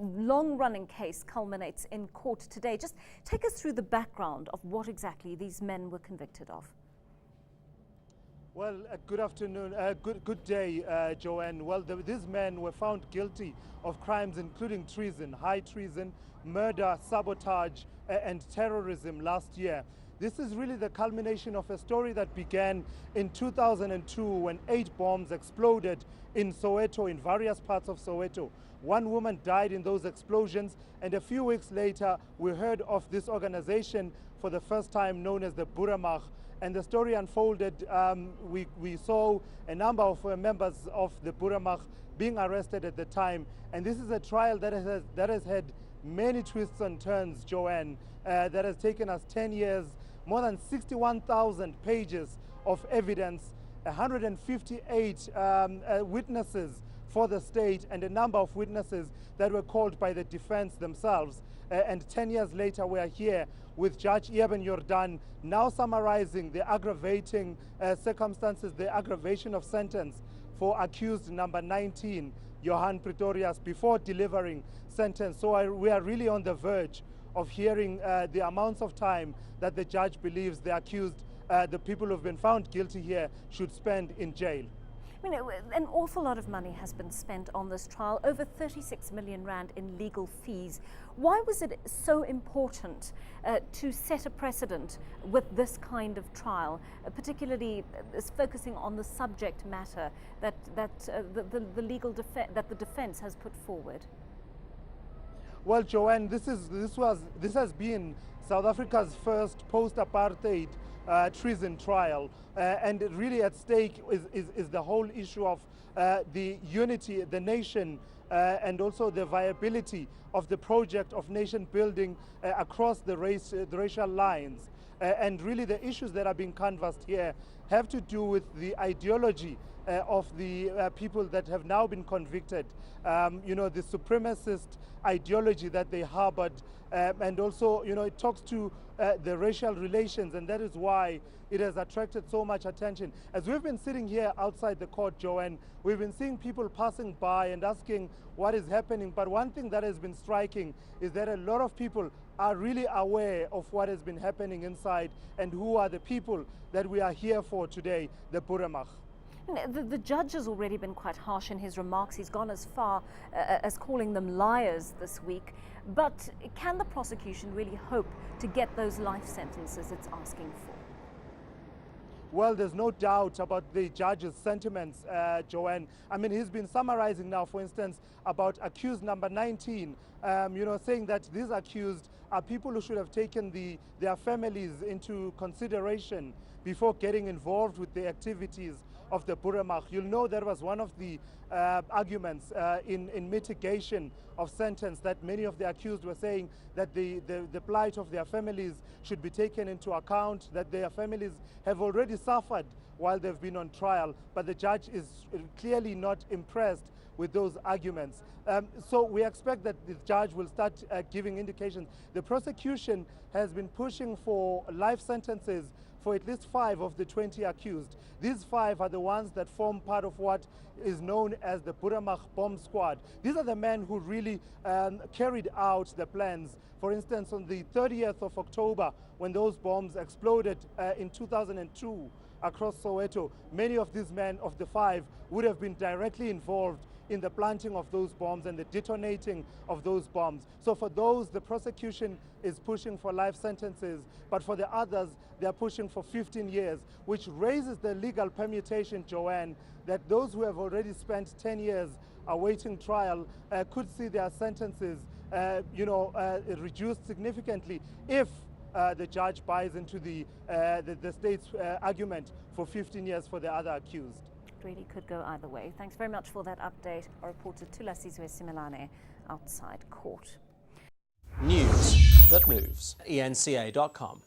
long-running case culminates in court today. Just take us through the background of what exactly these men were convicted of. Well, good afternoon, good day, Joanne. Well, these men were found guilty of crimes including treason, high treason, murder, sabotage, and terrorism last year. This is really the culmination of a story that began in 2002 when 8 bombs exploded in Soweto, in various parts of Soweto. One woman died in those explosions, and a few weeks later we heard of this organization for the first time, known as the Boeremag. And the story unfolded. We saw a number of members of the Boeremag being arrested at the time. And this is a trial that has had many twists and turns, Joanne, that has taken us 10 years, more than 61,000 pages of evidence, 158 witnesses for the state, and a number of witnesses that were called by the defense themselves. And 10 years later, we are here with Judge Eben Jordan now summarizing the aggravating circumstances, the aggravation of sentence for accused number 19, Johan Pretorius, before delivering sentence. So we are really on the verge of hearing the amounts of time that the judge believes the accused, the people who have been found guilty here, should spend in jail. I mean, an awful lot of money has been spent on this trial, over 36 million rand in legal fees. Why was it so important to set a precedent with this kind of trial, particularly focusing on the subject matter that the defense has put forward? Well, Joanne, this has been South Africa's first post-apartheid treason trial, and really at stake is the whole issue of the unity, the nation, and also the viability of the project of nation building across the racial lines. And really the issues that are being canvassed here have to do with the ideology of the people that have now been convicted, you know, the supremacist ideology that they harbored, and also, you know, it talks to the racial relations, and that is why it has attracted so much attention. As we've been sitting here outside the court, Joanne, we've been seeing people passing by and asking what is happening, but one thing that has been striking is that a lot of people are really aware of what has been happening inside and who are the people that we are here for today, the Boeremag. The judge has already been quite harsh in his remarks. He's gone as far as calling them liars this week. But can the prosecution really hope to get those life sentences it's asking for? Well, there's no doubt about the judge's sentiments, Joanne. I mean, he's been summarizing now, for instance, about accused number 19, you know, saying that these accused are people who should have taken their families into consideration before getting involved with the activities of the Boeremag. You'll know that was one of the arguments in mitigation of sentence, that many of the accused were saying that the plight of their families should be taken into account, that their families have already suffered while they've been on trial, but the judge is clearly not impressed with those arguments. So we expect that the judge will start giving indications. The prosecution has been pushing for life sentences for at least 5 of the 20 accused. These 5 are the ones that form part of what is known as the Boeremag bomb squad. These are the men who really carried out the plans. For instance, on the 30th of October, when those bombs exploded in 2002 across Soweto, many of these men, of the 5, would have been directly involved in the planting of those bombs and the detonating of those bombs. So for those, the prosecution is pushing for life sentences, but for the others, they're pushing for 15 years, which raises the legal permutation, Joanne, that those who have already spent 10 years awaiting trial could see their sentences reduced significantly if the judge buys into the state's argument for 15 years for the other accused. It really could go either way. Thanks very much for that update. Our reporter Thulasizwe Simelane outside court. News that moves. eNCA.com.